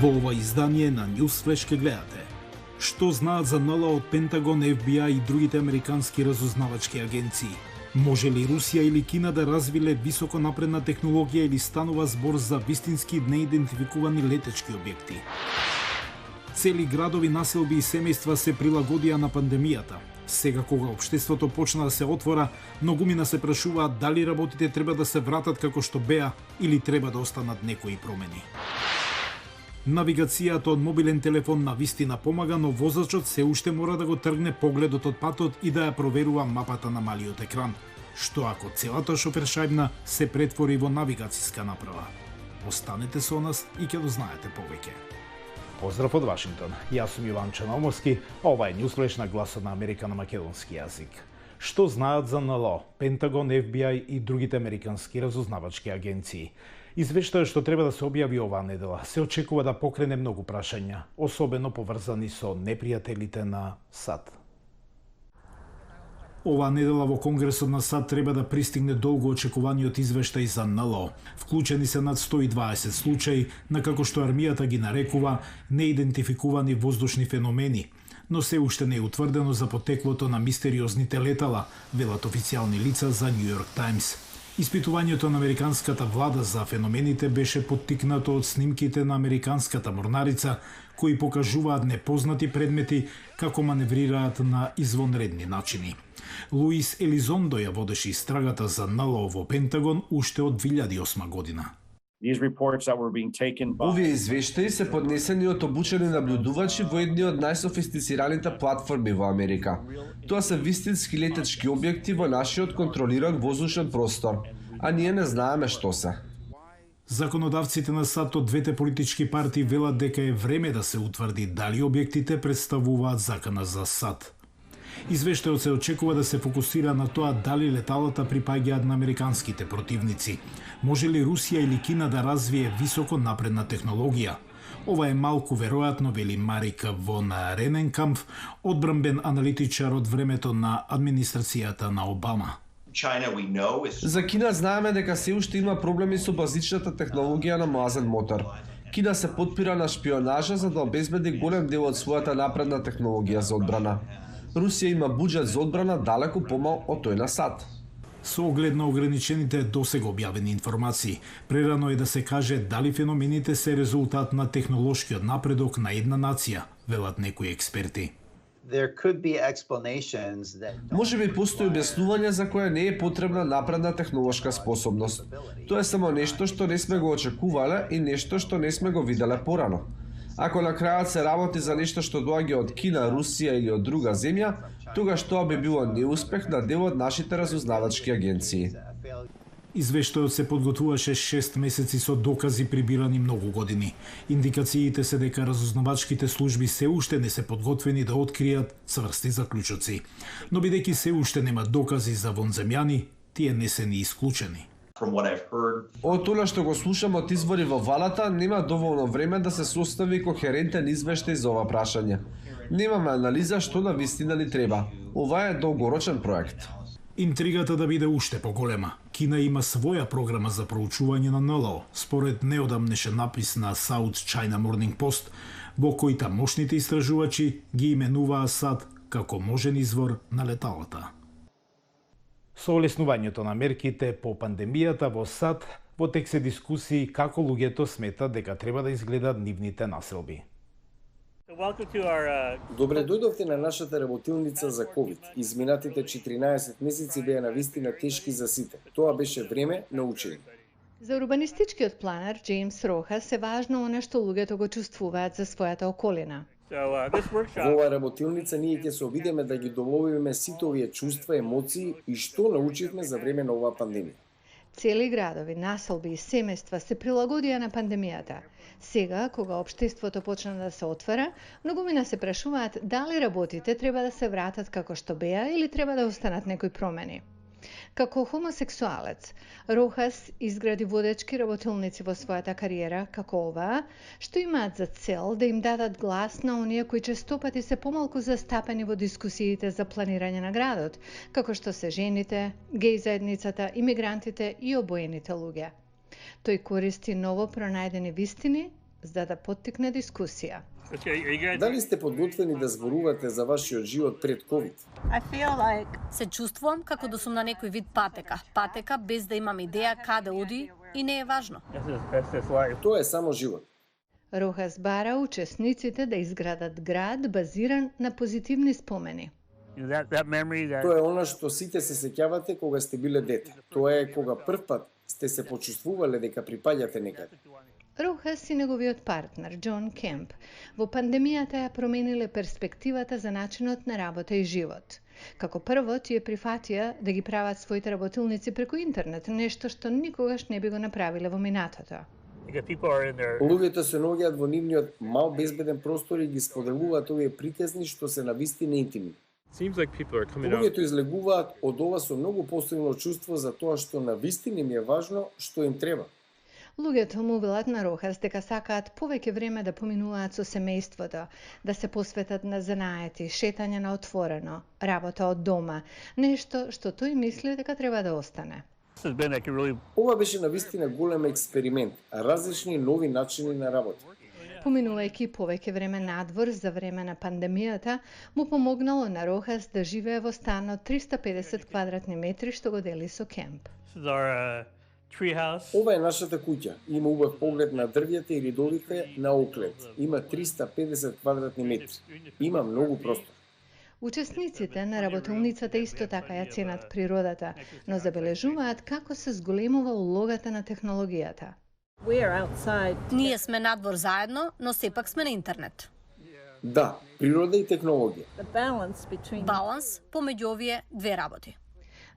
Во ова издание на Newsflash ке гледате што знаат за НЛО од Пентагон, FBI и другите американски разузнавачки агенции. Може ли Русија или Кина да развиле високо напредна технологија или станува збор за вистински неидентификувани летечки објекти? Цели градови, населби и семејства се прилагодија на пандемијата. Сега кога општеството почна да се отвора, многумина се прашуваат дали работите треба да се вратат како што беа или треба да останат некои промени. Навигацијата од мобилен телефон на вистина помага, но возачот се уште мора да го тргне погледот од патот и да ја проверува мапата на малиот екран. Што ако целата шофершајбна се претвори во навигацијска направа? Останете со нас и ќе дознаете повеќе. Поздрав од Вашингтон. Јас сум Иван Чаномовски, а ова е Newsflash на Гласот на Америка на македонски јазик. Што знаат за НЛО, Пентагон, FBI и другите американски разузнавачки агенции? Извештајот што треба да се објави оваа недела се очекува да покрене многу прашања, особено поврзани со непријателите на САД. Оваа недела во Конгресот на САД треба да пристигне долго очекуваниот извештај за НЛО. Вклучени се над 120 случаи на, како што армијата ги нарекува, неидентификувани воздушни феномени, но се уште не е утврдено за потеклото на мистериозните летала, велат официјални лица за Нью Йорк Таймс. Испитувањето на американската влада за феномените беше поттикнато од снимките на американската морнарица, кои покажуваат непознати предмети како маневрираат на извонредни начини. Луис Елизондо ја водеше истрагата за НЛО во Пентагон уште од 2008 година. Овие извештаи се поднесени од обучени наблюдувачи во едни од најсофистицираните платформи во Америка. Тоа се вистински летечки објекти во нашиот контролиран воздушен простор, а ние не знаеме што се. Законодавците на САД од двете политички партии велат дека е време да се утврди дали објектите представуваат закана за САД. Извештајот се очекува да се фокусира на тоа дали леталата припаѓаат на американските противници. Може ли Русија или Кина да развие високо напредна технологија? Ова е малку веројатно, вели Марик вон Рененкамп, одбранбен аналитичар од времето на администрацијата на Обама. За Кина знаеме дека се уште има проблеми со базичната технологија на мазен мотор. Кина се потпира на шпионажа за да обезбеди голем дел од својата напредна технологија за одбрана. Русија има буџет за одбрана далеку помал од тој на САД. Со оглед на ограничените досега објавени информации, прерано е да се каже дали феномените се резултат на технолошкиот напредок на една нација, велат некои експерти. Може би постои објаснување за која не е потребна напредна технолошка способност. Тоа е само нешто што не сме го очекувале и нешто што не сме го виделе порано. Ако на крајот се работи за нешто што доаѓа од Кина, Русија или од друга земја, тогаш тоа би било неуспех на дел од нашите разузнавачки агенции. Извештајот се подготвуваше 6 месеци со докази прибирани многу години. Индикациите се дека разузнавачките служби се уште не се подготвени да откријат цврсти заклучоци. Но бидејќи се уште нема докази за вонземјани, тие не се ни исклучени. Од тоа што го слушам од извори во валата, нема доволно време да се состави кохерентен извештај за ова прашање. Немаме анализа што на вистина ни треба. Ова е долгорочен проект. Интригата да биде уште поголема. Кина има своја програма за проучување на НЛО, според неодамнешен напис на South China Morning Post, во кој тамошните истражувачи ги именуваа САД како можен извор на леталата. Со олеснувањето на мерките по пандемијата во САД, во тек се дискусии како луѓето сметат дека треба да изгледаат нивните населби. Добре дојдовте на нашата работилница за ковид. Изминатите 14 месеци беа навистина тешки за сите. Тоа беше време на учење. За урбанистичкиот планер Джеймс Рохас е важно оно што луѓето го чувствуваат за својата околина. Во оваа работилница ние ќе се обидеме да ги доловиме сите овие чувства, емоции и што научивме за време на оваа пандемија. Цели градови, населби и семејства се прилагодија на пандемијата. Сега, кога општеството почна да се отвара, многумина се прашуваат дали работите треба да се вратат како што беа или треба да останат некои промени. Како хомосексуалец, Рохас изгради водечки работилници во својата кариера, како оваа, што имаат за цел да им дадат глас на оние кои честопати се помалку застапени во дискусиите за планирање на градот, како што се жените, геј заедницата, имигрантите и обоените луѓе. Тој користи ново пронајдени вистини за да поттикне дискусија. Дали сте подготвени да зборувате за вашиот живот пред ковид? Се чувствувам како да сум на некој вид патека. Патека без да имам идеја каде оди и не е важно. Тоа е само живот. Рохас бара учесниците да изградат град базиран на позитивни спомени. Тоа е она што сите се сеќавате кога сте биле дете. Тоа е кога првпат сте се почувствувале дека припаѓате некаде. Рохас и неговиот партнер, Џон Кемп, во пандемијата ја промениле перспективата за начинот на работа и живот. Како прво, тие прифатија да ги прават своите работилници преку интернет, нешто што никогаш не би го направиле во минатото. Луѓето се наоѓаат во нивниот мал безбеден простор и ги споделуваат овие приказни што се навистина интимни. Луѓето излегуваат од ова со многу посилно чувство за тоа што навистина им е важно, што им треба. Луѓето му велат на Рохас дека сакаат повеќе време да поминуваат со семејството, да се посветат на занаети, шетање на отворено, работа од дома, нешто што тој мисли дека треба да остане. Ова беше навистина голем експеримент, различни нови начини на работа. Поминувајќи повеќе време надвор за време на пандемијата, му помогнало на Рохас да живее во стан од 350 квадратни метри што го дели со Кемп. Ова е нашата куќа. Има убав поглед на дрвјата и ридовите на Оклед. Има 350 квадратни метри. Има многу простор. Учесниците на работилницата исто така ја ценат природата, но забележуваат како се зголемува улогата на технологијата. Ние сме надвор заедно, но сепак сме на интернет. Да, природа и технологија. Баланс помеѓу овие две работи.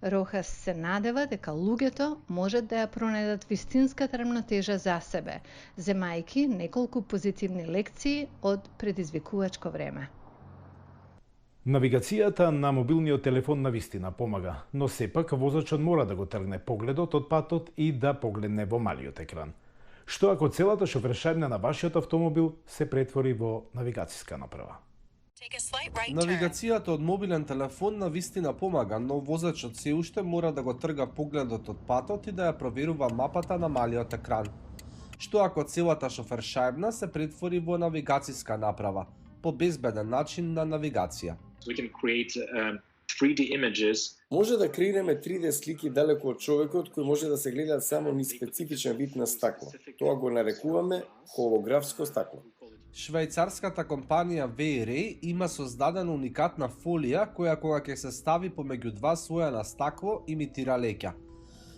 Рохас се надева дека луѓето можат да ја пронедат вистинската рамнотежа за себе, земајќи неколку позитивни лекции од предизвикувачко време. Навигацијата на мобилниот телефон на вистина помага, но сепак возачот мора да го тргне погледот од патот и да погледне во малиот екран. Што ако целата шофершајбна на вашиот автомобил се претвори во навигацијска направа? Навигацијата од мобилен телефон на вистина помага, но возачот се уште мора да го трга погледот од патот и да ја проверува мапата на малиот екран. Што ако целата шофершајбна се претвори во навигацијска направа, по безбеден начин на навигација? Може да креираме 3D слики далеку од човекот кои може да се гледаат само низ специфичен вид на стакло. Тоа го нарекуваме холографско стакло. Швајцарската компанија V-Ray има создадена уникатна фолија која кога ќе се стави помеѓу два слоја на стакло имитира леќа.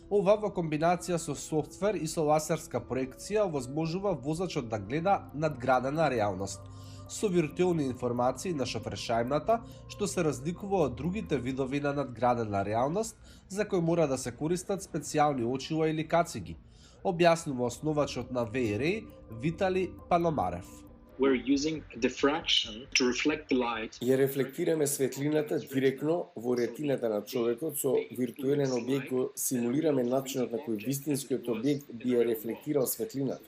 Ова во комбинација со софтвер и со лазерска проекција овозможува возачот да гледа надградена реалност, со виртуелни информации на шофершајбната, што се разликува од другите видови на надградена реалност, за кои мора да се користат специјални очила или кациги, објаснува основачот на V-Ray Витали Паномарев. Ја рефлектираме светлината директно во ретината на човекот со виртуелен објект, го симулираме начинот на кој вистинскиот објект би ја рефлектирал светлината.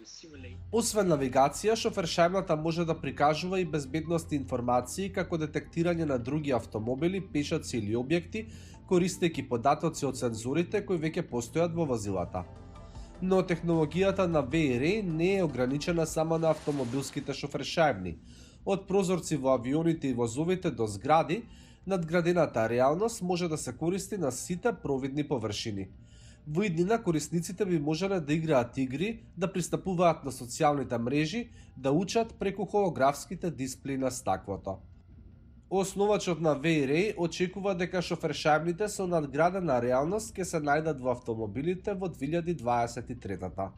Освен навигација, шофершајбната може да прикажува и безбедности информации како детектирање на други автомобили, пешаци или објекти, користејќи податоци од сензорите кои веќе постојат во возилата. Но технологијата на V-Ray не е ограничена само на автомобилските шофершајбни. Од прозорци во авионите и возовите до згради, надградената реалност може да се користи на сите провидни површини. Во иднина корисниците би можеле да играат игри, да пристапуваат на социјалните мрежи, да учат преку холографските дисплеи на стаклото. Основачот на V-Ray очекува дека шофершајбните со надградена реалност ќе се најдат во автомобилите во 2023-та.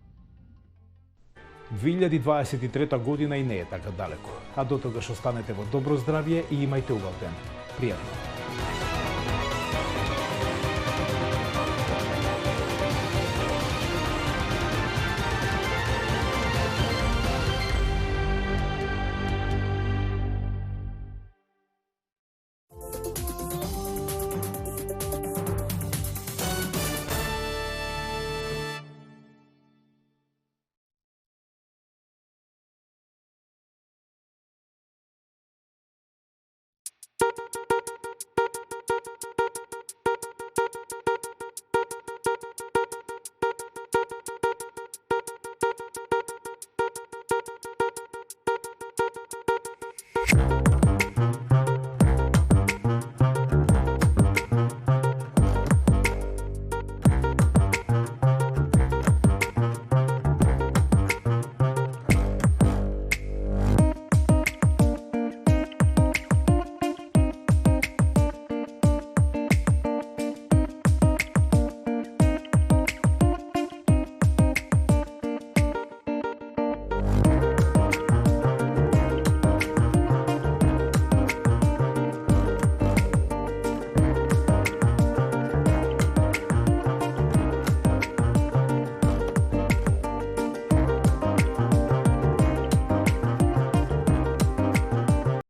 2023 година и не е така далеко, а до тогаш останете во добро здравје и имајте убав ден. Пријатно!